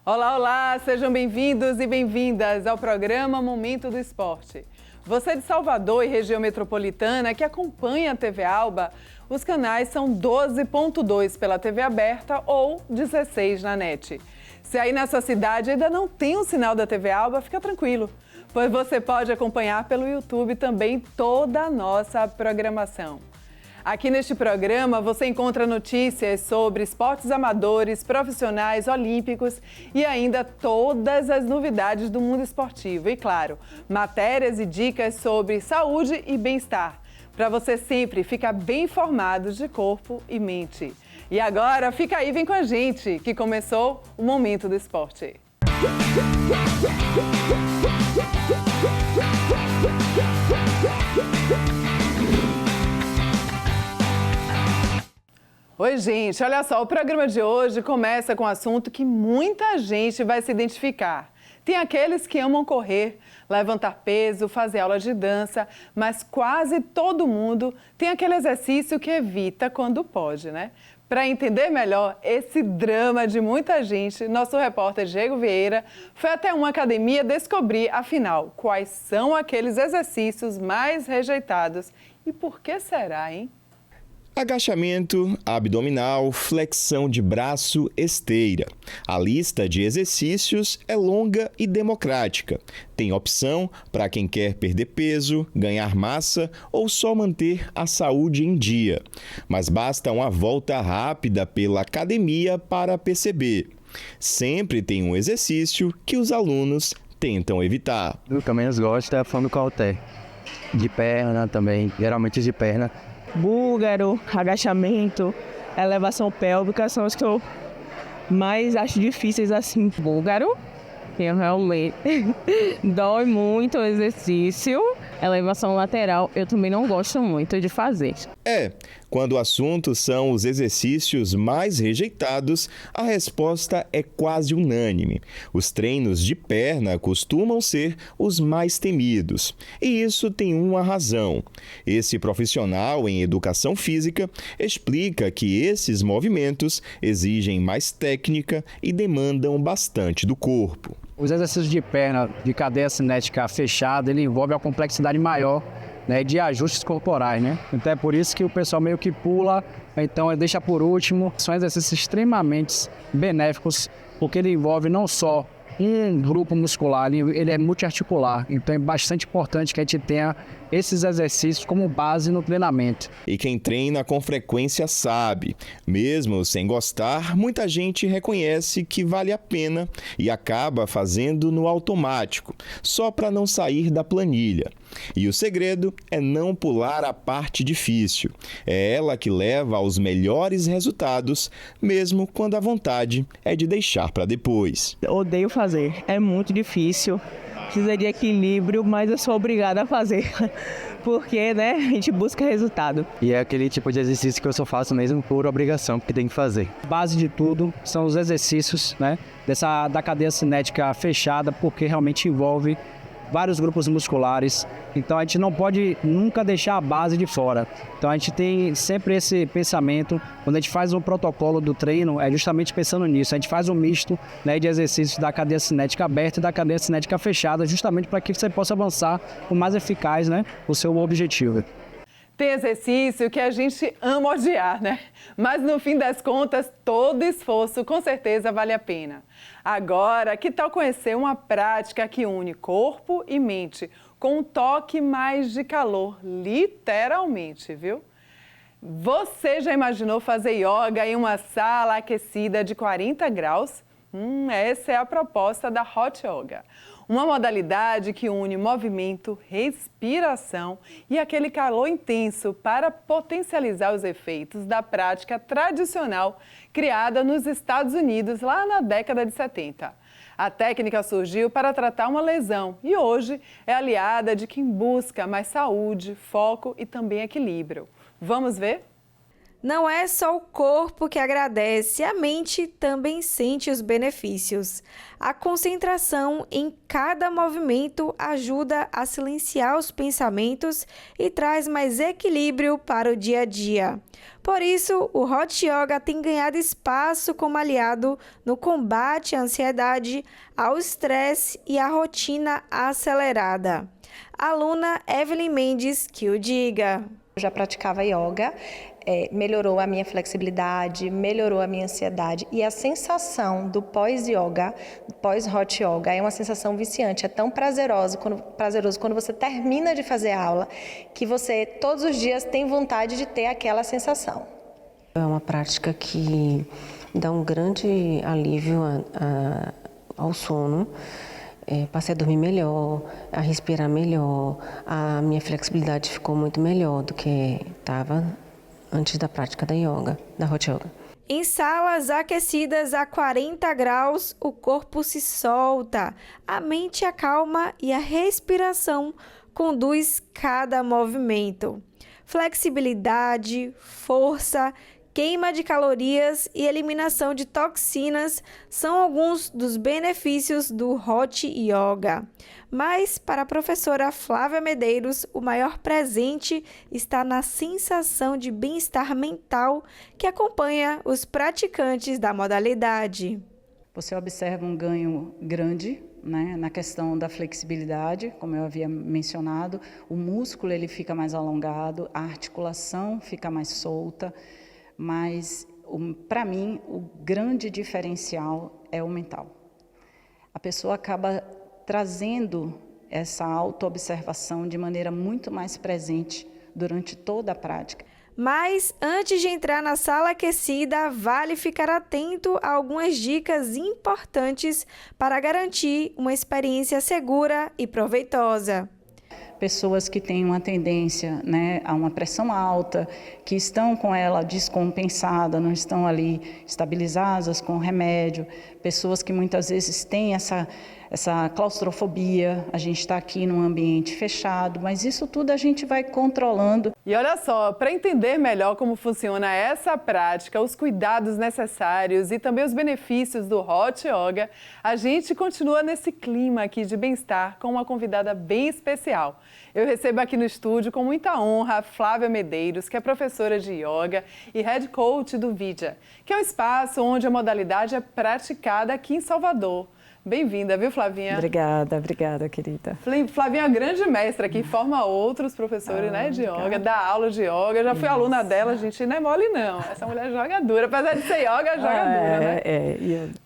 Olá, olá! Sejam bem-vindos e bem-vindas ao programa Momento do Esporte. Você de Salvador e região metropolitana que acompanha a TV Alba, os canais são 12.2 pela TV aberta ou 16 na NET. Se aí na sua cidade ainda não tem um sinal da TV Alba, fica tranquilo, pois você pode acompanhar pelo YouTube também toda a nossa programação. Aqui neste programa você encontra notícias sobre esportes amadores, profissionais, olímpicos e ainda todas as novidades do mundo esportivo. E claro, matérias e dicas sobre saúde e bem-estar, para você sempre ficar bem informado de corpo e mente. E agora fica aí, vem com a gente, que começou o Momento do Esporte. Oi, gente, olha só, o programa de hoje começa com um assunto que muita gente vai se identificar. Tem aqueles que amam correr, levantar peso, fazer aula de dança, mas quase todo mundo tem aquele exercício que evita quando pode, né? Para entender melhor esse drama de muita gente, nosso repórter Diego Vieira foi até uma academia descobrir, afinal, quais são aqueles exercícios mais rejeitados e por que será, hein? Agachamento, abdominal, flexão de braço, esteira. A lista de exercícios é longa e democrática. Tem opção para quem quer perder peso, ganhar massa ou só manter a saúde em dia. Mas basta uma volta rápida pela academia para perceber. Sempre tem um exercício que os alunos tentam evitar. O que eu menos gosto é a fundo halter. De perna também, geralmente de perna. Búlgaro, agachamento, elevação pélvica são os que eu mais acho difíceis assim. Búlgaro, que realmente dói muito o exercício. Elevação lateral, eu também não gosto muito de fazer. Quando o assunto são os exercícios mais rejeitados, a resposta é quase unânime. Os treinos de perna costumam ser os mais temidos. E isso tem uma razão. Esse profissional em educação física explica que esses movimentos exigem mais técnica e demandam bastante do corpo. Os exercícios de perna, de cadeia cinética fechada, ele envolve a complexidade maior, né, de ajustes corporais, né? Então é por isso que o pessoal meio que pula, então deixa por último. São exercícios extremamente benéficos, porque ele envolve não só um grupo muscular, ele é multiarticular, então é bastante importante que a gente tenha esses exercícios como base no treinamento. E quem treina com frequência sabe, mesmo sem gostar, muita gente reconhece que vale a pena e acaba fazendo no automático, só para não sair da planilha. E o segredo é não pular a parte difícil. É ela que leva aos melhores resultados, mesmo quando a vontade é de deixar para depois. Eu odeio fazer, é muito difícil, precisa de equilíbrio, mas eu sou obrigada a fazer, porque, né, a gente busca resultado. E é aquele tipo de exercício que eu só faço mesmo por obrigação, porque tem que fazer. A base de tudo são os exercícios, né, da cadeia cinética fechada, porque realmente envolve vários grupos musculares, então a gente não pode nunca deixar a base de fora. Então a gente tem sempre esse pensamento, quando a gente faz um protocolo do treino, é justamente pensando nisso. A gente faz um misto, né, de exercícios da cadeia cinética aberta e da cadeia cinética fechada, justamente para que você possa avançar o mais eficaz, né, o seu objetivo. Tem exercício que a gente ama odiar, né? Mas no fim das contas, todo esforço com certeza vale a pena. Agora, que tal conhecer uma prática que une corpo e mente com um toque mais de calor, literalmente, viu? Você já imaginou fazer yoga em uma sala aquecida de 40 graus? Essa é a proposta da Hot Yoga. Uma modalidade que une movimento, respiração e aquele calor intenso para potencializar os efeitos da prática tradicional criada nos Estados Unidos lá na década de 70. A técnica surgiu para tratar uma lesão e hoje é aliada de quem busca mais saúde, foco e também equilíbrio. Vamos ver? Não é só o corpo que agradece, a mente também sente os benefícios. A concentração em cada movimento ajuda a silenciar os pensamentos e traz mais equilíbrio para o dia a dia. Por isso, o Hot Yoga tem ganhado espaço como aliado no combate à ansiedade, ao estresse e à rotina acelerada. A aluna Evelyn Mendes que o diga. Eu já praticava yoga, melhorou a minha flexibilidade, melhorou a minha ansiedade e a sensação do pós-yoga, pós-hot yoga, é uma sensação viciante, é tão prazeroso quando você termina de fazer a aula que você todos os dias tem vontade de ter aquela sensação. É uma prática que dá um grande alívio ao sono. Passei a dormir melhor, a respirar melhor, a minha flexibilidade ficou muito melhor do que estava antes da prática da yoga, da hot yoga. Em salas aquecidas a 40 graus, o corpo se solta, a mente acalma e a respiração conduz cada movimento. Flexibilidade, força, queima de calorias e eliminação de toxinas são alguns dos benefícios do Hot Yoga. Mas, para a professora Flávia Medeiros, o maior presente está na sensação de bem-estar mental que acompanha os praticantes da modalidade. Você observa um ganho grande, né, na questão da flexibilidade, como eu havia mencionado, o músculo ele fica mais alongado, a articulação fica mais solta. Mas, para mim, o grande diferencial é o mental. A pessoa acaba trazendo essa autoobservação de maneira muito mais presente durante toda a prática. Mas, antes de entrar na sala aquecida, vale ficar atento a algumas dicas importantes para garantir uma experiência segura e proveitosa. Pessoas que têm uma tendência, né, a uma pressão alta, que estão com ela descompensada, não estão ali estabilizadas com o remédio, pessoas que muitas vezes têm essa claustrofobia, a gente está aqui num ambiente fechado, mas isso tudo a gente vai controlando. E olha só, para entender melhor como funciona essa prática, os cuidados necessários e também os benefícios do Hot Yoga, a gente continua nesse clima aqui de bem-estar com uma convidada bem especial. Eu recebo aqui no estúdio com muita honra a Flávia Medeiros, que é professora de Yoga e Head Coach do Vidya, que é um espaço onde a modalidade é praticada aqui em Salvador. Bem-vinda, viu, Flavinha? Obrigada, querida. Flavinha é uma grande mestra que forma outros professores, né, de yoga, dá aula de yoga. Eu já fui aluna dela, gente, não é mole não. Essa mulher joga dura, apesar de ser yoga, joga dura, né?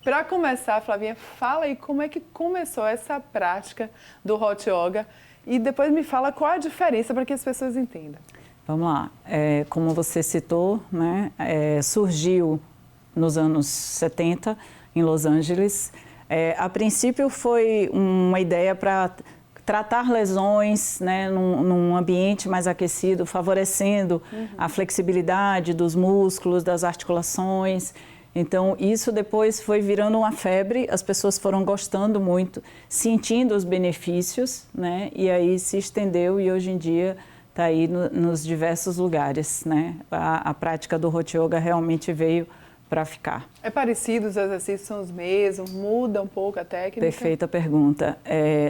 Para começar, Flavinha, fala aí como é que começou essa prática do Hot Yoga e depois me fala qual a diferença para que as pessoas entendam. Vamos lá. Como você citou, né, surgiu nos anos 70 em Los Angeles. A princípio foi uma ideia para tratar lesões, né, num ambiente mais aquecido, favorecendo a flexibilidade dos músculos, das articulações. Então, isso depois foi virando uma febre, as pessoas foram gostando muito, sentindo os benefícios, né, e aí se estendeu e hoje em dia está aí nos diversos lugares, né. A prática do Hot Yoga realmente veio para ficar. É parecido, os exercícios são os mesmos, muda um pouco a técnica? Perfeita pergunta.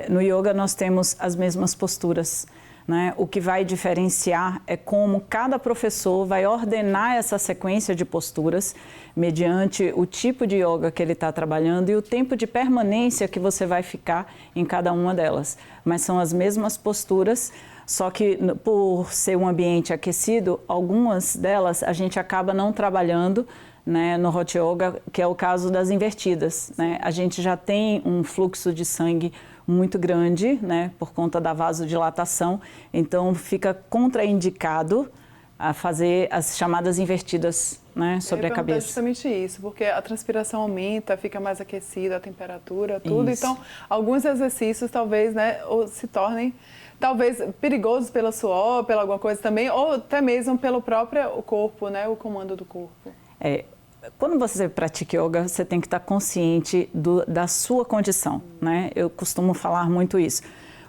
No yoga nós temos as mesmas posturas, né? O que vai diferenciar é como cada professor vai ordenar essa sequência de posturas mediante o tipo de yoga que ele está trabalhando e o tempo de permanência que você vai ficar em cada uma delas. Mas são as mesmas posturas, só que por ser um ambiente aquecido, algumas delas a gente acaba não trabalhando, né, no Hot Yoga, que é o caso das invertidas, né? A gente já tem um fluxo de sangue muito grande, né, por conta da vasodilatação, então fica contraindicado a fazer as chamadas invertidas, né, sobre a cabeça. Justamente isso, porque a transpiração aumenta, fica mais aquecida, a temperatura, tudo. Isso. Então, alguns exercícios talvez, né, se tornem talvez perigosos pelo suor, pela alguma coisa também, ou até mesmo pelo próprio corpo, né, o comando do corpo. Quando você pratica yoga, você tem que estar consciente da sua condição, né? Eu costumo falar muito isso.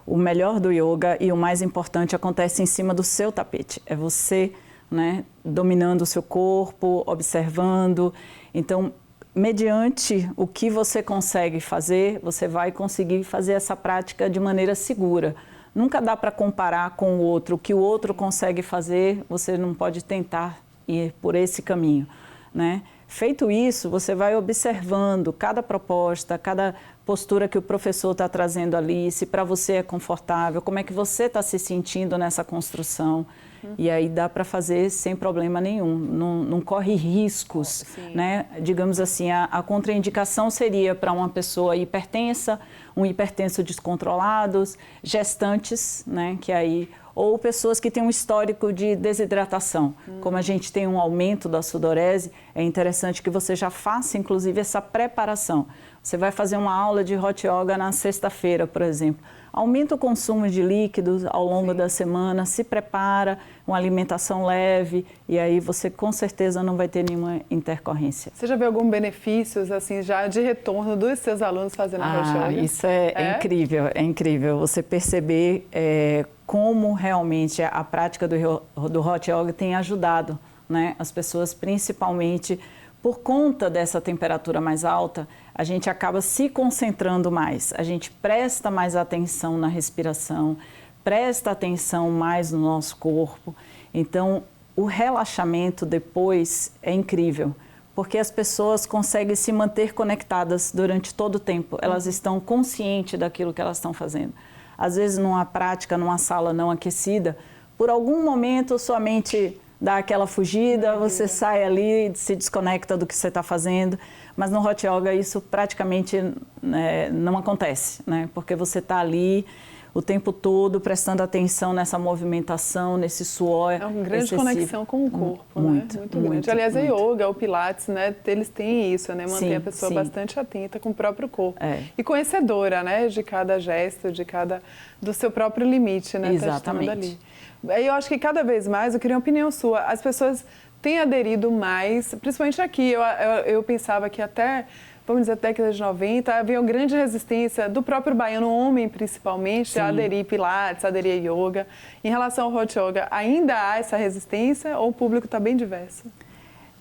O melhor do yoga e o mais importante acontece em cima do seu tapete. É você né? Dominando o seu corpo, observando. Então, mediante o que você consegue fazer, você vai conseguir fazer essa prática de maneira segura. Nunca dá para comparar com o outro. O que o outro consegue fazer, você não pode tentar ir por esse caminho, né? Feito isso, você vai observando cada proposta, cada postura que o professor está trazendo ali, se para você é confortável, como é que você está se sentindo nessa construção. E aí dá para fazer sem problema nenhum, não corre riscos, né? Digamos assim, a contraindicação seria para uma pessoa hipertensa, um hipertenso descontrolados, gestantes, né? Que aí, ou pessoas que têm um histórico de desidratação. Como a gente tem um aumento da sudorese, é interessante que você já faça, inclusive, essa preparação. Você vai fazer uma aula de Hot Yoga na sexta-feira, por exemplo. Aumenta o consumo de líquidos ao longo da semana, se prepara, uma alimentação leve, e aí você com certeza não vai ter nenhuma intercorrência. Você já viu algum benefícios, assim, já de retorno dos seus alunos fazendo Hot Yoga? Isso é incrível, é incrível. Você perceber como realmente a prática do Hot Yoga tem ajudado, né, as pessoas, principalmente por conta dessa temperatura mais alta, a gente acaba se concentrando mais, a gente presta mais atenção na respiração, presta atenção mais no nosso corpo. Então, o relaxamento depois é incrível, porque as pessoas conseguem se manter conectadas durante todo o tempo, elas estão conscientes daquilo que elas estão fazendo. Às vezes, numa prática, numa sala não aquecida, por algum momento sua mente dá aquela fugida, você sai ali, se desconecta do que você está fazendo, mas no Hot Yoga isso praticamente não acontece, né? Porque você está ali o tempo todo prestando atenção nessa movimentação, nesse suor. É uma grande excessivo. Conexão com o corpo, muito, né? Muito grande. Aliás, a yoga, o pilates, né? Eles têm isso, né? Manter a pessoa bastante atenta com o próprio corpo. E conhecedora, né? De cada gesto, do seu próprio limite, né? Exatamente. Ali. Eu acho que cada vez mais, eu queria uma opinião sua, as pessoas têm aderido mais, principalmente aqui, eu pensava que até, vamos dizer, década de 90, havia uma grande resistência do próprio baiano, homem principalmente, a aderir pilates, a aderir yoga. Em relação ao Hot Yoga, ainda há essa resistência ou o público está bem diverso?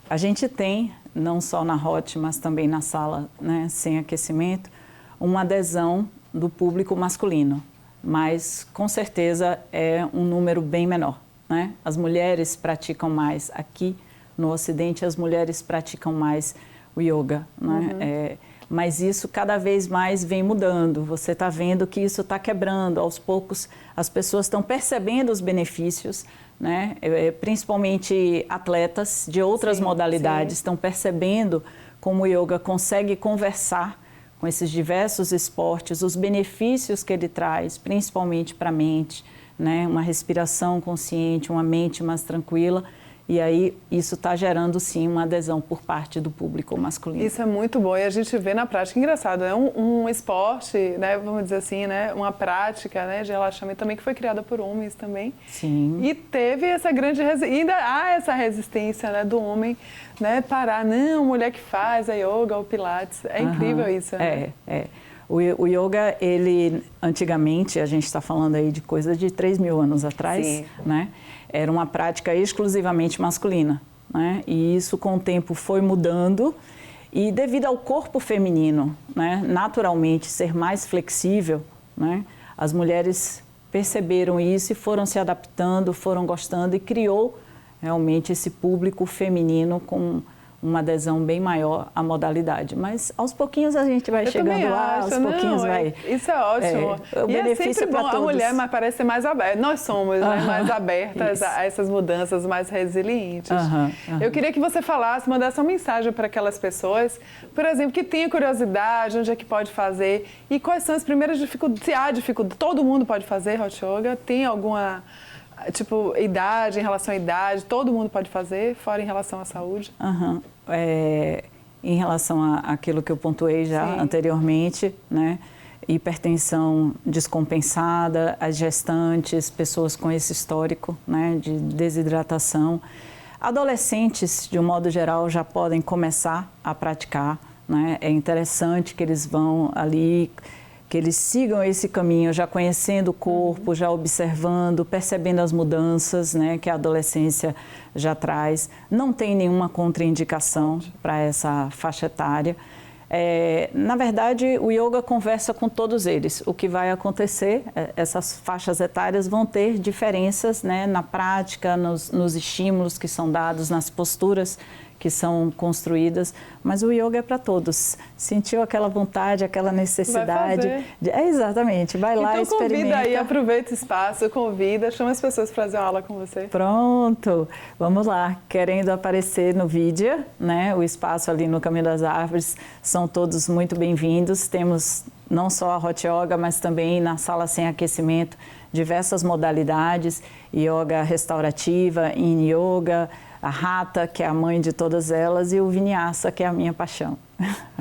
A gente tem, não só na Hot, mas também na sala, né, sem aquecimento, uma adesão do público masculino. Mas, com certeza, é um número bem menor, né? As mulheres praticam mais. Aqui, no Ocidente, as mulheres praticam mais o yoga, né? Mas isso cada vez mais vem mudando. Você está vendo que isso está quebrando. Aos poucos, as pessoas estão percebendo os benefícios, né? Principalmente atletas de outras modalidades estão percebendo como o yoga consegue conversar com esses diversos esportes, os benefícios que ele traz, principalmente para a mente, né? Uma respiração consciente, uma mente mais tranquila. E aí isso está gerando, sim, uma adesão por parte do público masculino. Isso é muito bom e a gente vê na prática. Engraçado, é um esporte, né, vamos dizer assim, né, uma prática, né, de relaxamento também que foi criada por homens também. Sim. E teve essa grande ainda há essa resistência, né, do homem, né, parar, não, mulher que faz a yoga ou pilates. É incrível isso, né? O yoga, ele, antigamente, a gente está falando aí de coisa de 3.000 anos atrás, né? Era uma prática exclusivamente masculina, né? E isso, com o tempo, foi mudando. E devido ao corpo feminino, né, naturalmente ser mais flexível, né, as mulheres perceberam isso e foram se adaptando, foram gostando e criou realmente esse público feminino com uma adesão bem maior à modalidade. Mas aos pouquinhos a gente vai chegando lá, aos pouquinhos vai... Isso é ótimo. O benefício é sempre bom. para todos. A mulher parece ser mais aberta. Nós somos mais abertas a essas mudanças, mais resilientes. Eu queria que você falasse, mandasse uma mensagem para aquelas pessoas, por exemplo, que tenham curiosidade, onde é que pode fazer e quais são as primeiras dificuldades. Se há dificuldade, todo mundo pode fazer Hot Yoga? Tem alguma... Tipo, idade, em relação à idade, todo mundo pode fazer, fora em relação à saúde? Em relação àquilo que eu pontuei já anteriormente, né? Hipertensão descompensada, as gestantes, pessoas com esse histórico, né, de desidratação. Adolescentes, de um modo geral, já podem começar a praticar, né? É interessante que eles vão ali que eles sigam esse caminho, já conhecendo o corpo, já observando, percebendo as mudanças, né, que a adolescência já traz. Não tem nenhuma contraindicação para essa faixa etária. Na verdade, o yoga conversa com todos eles. O que vai acontecer, essas faixas etárias vão ter diferenças, né, na prática, nos estímulos que são dados, nas posturas que são construídas, mas o yoga é para todos. Sentiu aquela vontade, aquela necessidade? Exatamente, vai lá e experimenta. Então convida aí, aproveita o espaço, convida, chama as pessoas para fazer uma aula com você. Pronto, vamos lá. Querendo aparecer no vídeo, né? O espaço ali no Caminho das Árvores, são todos muito bem-vindos. Temos não só a Hot Yoga, mas também na sala sem aquecimento, diversas modalidades, yoga restaurativa, Yin Yoga, a Hatha, que é a mãe de todas elas, e o Vinyasa, que é a minha paixão.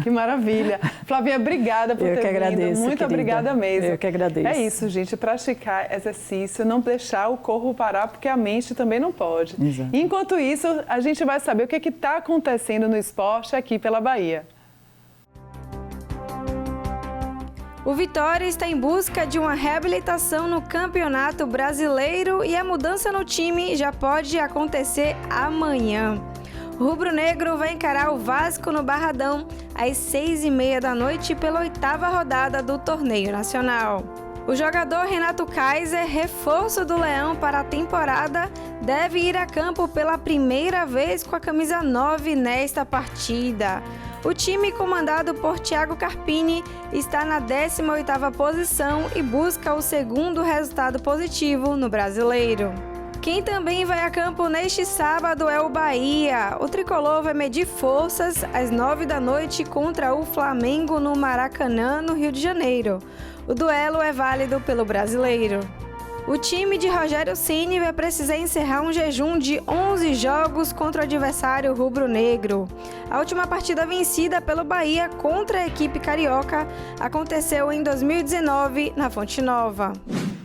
Que maravilha. Flavinha, obrigada por ter vindo. Muito obrigada mesmo. Eu que agradeço. É isso, gente, praticar exercício, não deixar o corpo parar, porque a mente também não pode. Exato. Enquanto isso, a gente vai saber o que está acontecendo no esporte aqui pela Bahia. O Vitória está em busca de uma reabilitação no Campeonato Brasileiro e a mudança no time já pode acontecer amanhã. O rubro-negro vai encarar o Vasco no Barradão às 6h30 da noite pela 8ª rodada do torneio nacional. O jogador Renato Kaiser, reforço do Leão para a temporada, deve ir a campo pela primeira vez com a camisa 9 nesta partida. O time, comandado por Thiago Carpini, está na 18ª posição e busca o segundo resultado positivo no Brasileiro. Quem também vai a campo neste sábado é o Bahia. O tricolor vai medir forças às 9 da noite contra o Flamengo no Maracanã, no Rio de Janeiro. O duelo é válido pelo Brasileiro. O time de Rogério Ceni vai precisar encerrar um jejum de 11 jogos contra o adversário rubro-negro. A última partida vencida pelo Bahia contra a equipe carioca aconteceu em 2019 na Fonte Nova.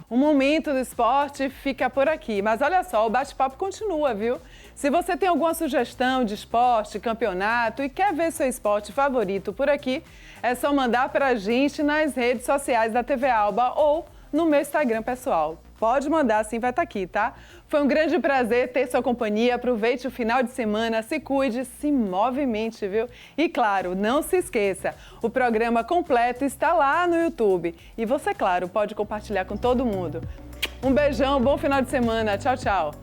O Momento do Esporte fica por aqui, mas olha só, o bate-papo continua, viu? Se você tem alguma sugestão de esporte, campeonato e quer ver seu esporte favorito por aqui, é só mandar para a gente nas redes sociais da TV Alba ou no meu Instagram pessoal. Pode mandar, sim, vai estar aqui, tá? Foi um grande prazer ter sua companhia. Aproveite o final de semana, se cuide, se movimente, viu? E claro, não se esqueça, o programa completo está lá no YouTube. E você, claro, pode compartilhar com todo mundo. Um beijão, bom final de semana. Tchau, tchau.